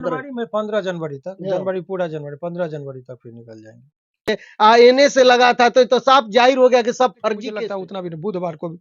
जनवरी में 15 जनवरी तक, जनवरी पूरा जनवरी 15 जनवरी तक फिर निकल जाएंगे। एनए से लगा था तो साफ जाहिर हो गया कि सब फर्जी मुझे लगता है उतना भी नहीं, बुधवार को भी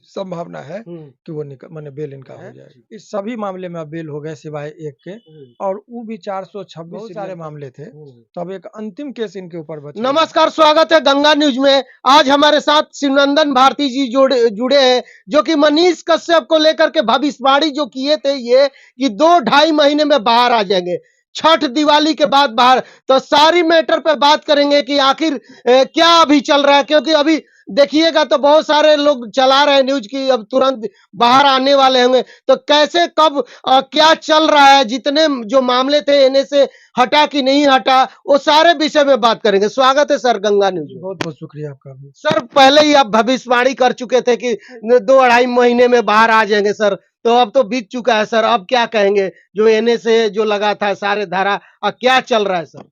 संभावना है कि वो माने बेल इनका हो जाए। इस सभी मामले में अब बेल हो गए सिवाय एक के, और वो भी 426 सारे मामले थे, तो अब एक अंतिम केस इनके ऊपर बचा। नमस्कार, स्वागत है गंगा न्यूज में। आज हमारे साथ शिवनंदन भारती जी जुड़े हैं, जो कि मनीष कश्यप को लेकर के भविष्यवाणी जो किए थे ये कि 2-2.5 महीने में बाहर आ जाएंगे, छठ दिवाली के बाद बाहर। तो सारी मैटर पे बात करेंगे कि आखिर क्या अभी चल रहा है, क्योंकि अभी देखिएगा तो बहुत सारे लोग चला रहे हैं न्यूज की अब तुरंत बाहर आने वाले होंगे। तो कैसे कब क्या चल रहा है, जितने जो मामले थे एनए से हटा कि नहीं हटा, वो सारे विषय में बात करेंगे। स्वागत है सर गंगा न्यूज में। बहुत बहुत शुक्रिया आपका भी। सर पहले ही आप भविष्यवाणी कर चुके थे कि 2-2.5 महीने में बाहर आ जाएंगे सर, तो अब तो बीत चुका है सर, अब क्या कहेंगे जो एनए से जो लगा था सारे धारा, क्या चल रहा है सर?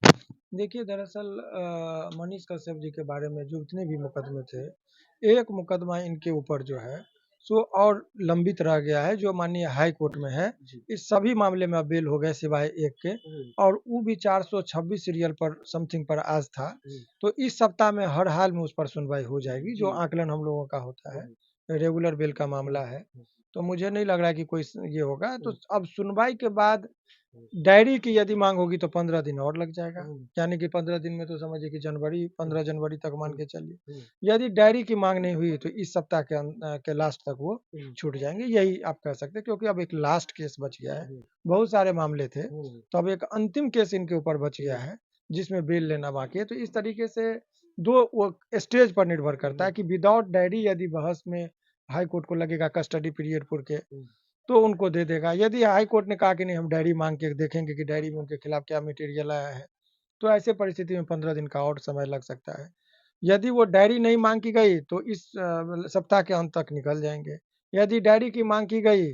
देखिए दरअसल मनीष कश्यप जी के बारे में जो जितने भी मुकदमे थे, एक मुकदमा इनके ऊपर जो है सो और लंबित रह गया है, जो माननीय हाई कोर्ट में है। इस सभी मामले में अब बेल हो गए सिवाय एक के, और वो भी 426 सीरियल पर समथिंग पर आज था। तो इस सप्ताह में हर हाल में उस पर सुनवाई हो जाएगी, जो आकलन हम लोगों का होता है, रेगुलर बेल का मामला है। तो मुझे नहीं लग रहा है कि कोई ये होगा। तो अब सुनवाई के बाद डायरी की यदि मांग होगी तो 15 दिन और लग जाएगा, यानी कि 15 दिन में तो समझिए कि जनवरी 15 जनवरी तक मान के चलिए। यदि डायरी की मांग नहीं हुई तो इस सप्ताह के लास्ट तक वो छूट जाएंगे, यही आप कह सकते हैं, क्योंकि अब एक लास्ट केस बच गया है। बहुत सारे मामले थे, तो अब एक अंतिम केस इनके ऊपर बच गया है जिसमें बेल लेना बाकी है। तो इस तरीके से दो वो स्टेज पर निर्भर करता है कि विदाउट डायरी यदि बहस में हाई कोर्ट को लगेगा कस्टडी पीरियड पूर के, तो उनको दे देगा। यदि हाई कोर्ट ने कहा कि नहीं हम डायरी मांग के देखेंगे कि डायरी में उनके खिलाफ क्या मटेरियल आया है, तो ऐसे परिस्थिति में 15 दिन का और समय लग सकता है। यदि वो डायरी नहीं मांग की गई तो इस सप्ताह के अंत तक निकल जाएंगे। यदि डायरी की मांग की गई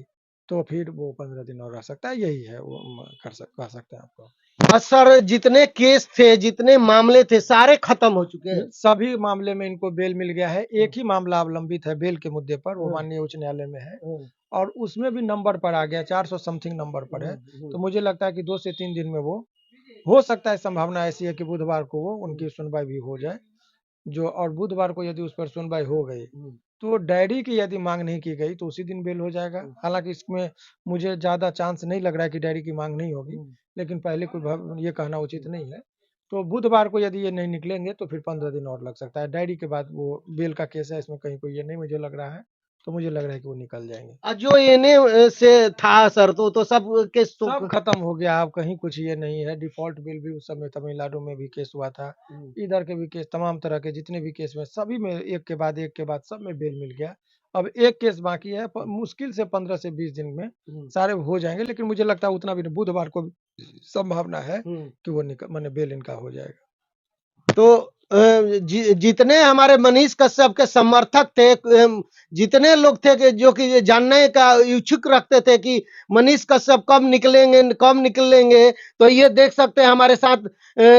तो फिर वो 15 दिन और रह सकता है। यही है वो कह सकते हैं आपको। सर जितने केस थे, जितने मामले थे, सारे खत्म हो चुके हैं। सभी मामले में इनको बेल मिल गया है। एक ही मामला अवलंबित है बेल के मुद्दे पर, वो माननीय उच्च न्यायालय में है, और उसमें भी नंबर पर आ गया, 400 समथिंग नंबर पर है। तो मुझे लगता है कि 2 से 3 दिन में वो हो सकता है। संभावना ऐसी है कि बुधवार को वो उनकी सुनवाई भी हो जाए, जो और बुधवार को यदि उस पर सुनवाई हो गई तो डायरी की यदि मांग नहीं की गई तो उसी दिन बेल हो जाएगा। हालांकि इसमें मुझे ज्यादा चांस नहीं लग रहा है कि डायरी की मांग नहीं होगी, लेकिन पहले कोई ये कहना उचित नहीं है। तो बुधवार को यदि ये नहीं निकलेंगे तो फिर 15 दिन और लग सकता है। डायरी के बाद वो बेल का केस है, इसमें कहीं कोई ये नहीं मुझे लग रहा है, तो मुझे लग रहा है कि वो निकल जाएंगे। जो एनए से था सर तो सब केस तो सब खत्म हो गया। अब कहीं कुछ ये नहीं है। डिफॉल्ट बिल भी उस समय तमिलनाडु में भी केस हुआ था, इधर के भी केस, तमाम तरह के जितने भी केस में सभी में एक के बाद सब में बेल मिल गया। अब एक केस बाकी है, मुश्किल से 15 से 20 दिन में सारे हो जाएंगे, लेकिन मुझे लगता है उतना भी नहीं, बुधवार को संभावना है कि वो माने बेल इनका हो जाएगा। तो जितने हमारे मनीष कश्यप के समर्थक थे, जितने लोग थे कि जो कि जानने का इच्छुक रखते थे कि मनीष कश्यप कब निकलेंगे, तो ये देख सकते हैं हमारे साथ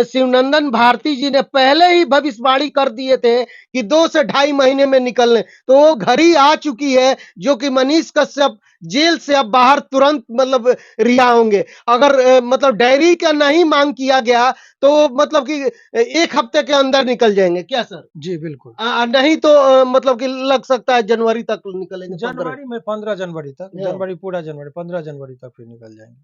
शिवनंदन भारती जी ने पहले ही भविष्यवाणी कर दिए थे कि 2 से 2.5 महीने में निकलने। तो वो घड़ी आ चुकी है जो कि मनीष कश्यप जेल से अब बाहर तुरंत मतलब रिहा होंगे। अगर मतलब डायरी का नहीं मांग किया गया तो मतलब कि 1 हफ्ते के अंदर निकल जाएंगे क्या सर? जी बिल्कुल। नहीं तो मतलब कि लग सकता है जनवरी तक निकलेंगे। जनवरी में 15 जनवरी तक, जनवरी पूरा जनवरी 15 जनवरी तक फिर निकल जाएंगे।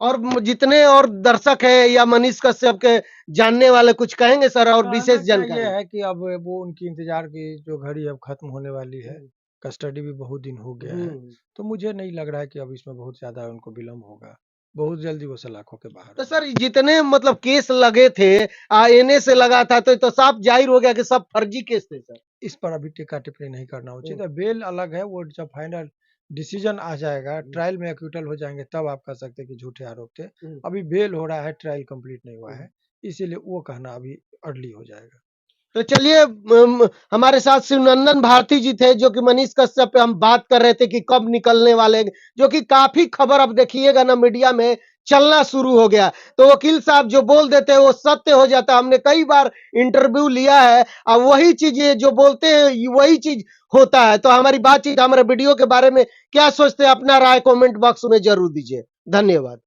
और जितने और दर्शक है या मनीष कश्यप के जानने वाले कुछ कहेंगे सर, और विशेष जानकारी ये है कि अब वो उनकी इंतजार की जो घड़ी अब खत्म होने वाली है, कस्टडी भी बहुत दिन हो गया है, तो मुझे नहीं लग रहा है कि अब इसमें बहुत ज्यादा उनको विलम्ब होगा। बहुत जल्दी वो सलाखों के बाहर। तो सर जितने मतलब केस लगे थे एनए से लगा था तो साफ जाहिर हो गया कि सब फर्जी केस थे सर। इस पर अभी टीका टिप्पणी नहीं करना उचित है। बेल अलग है, वो जब फाइनल डिसीजन आ जाएगा, ट्रायल में एक्विटल हो जाएंगे, तब आप कह सकते हैं कि झूठे आरोप थे। अभी बेल हो रहा है, ट्रायल कंप्लीट नहीं हुआ है, इसीलिए वो कहना अभी अर्ली हो जाएगा। तो चलिए हमारे साथ शिवनंदन भारती जी थे जो कि मनीष कश्यप पे हम बात कर रहे थे कि कब निकलने वाले, जो कि काफी खबर अब देखिएगा ना मीडिया में चलना शुरू हो गया। तो वकील साहब जो बोल देते हैं वो सत्य हो जाता है। हमने कई बार इंटरव्यू लिया है और वही चीज ये जो बोलते हैं वही चीज होता है। तो हमारी बातचीत, हमारे वीडियो के बारे में क्या सोचते हैं, अपना राय कमेंट बॉक्स में जरूर दीजिए। धन्यवाद।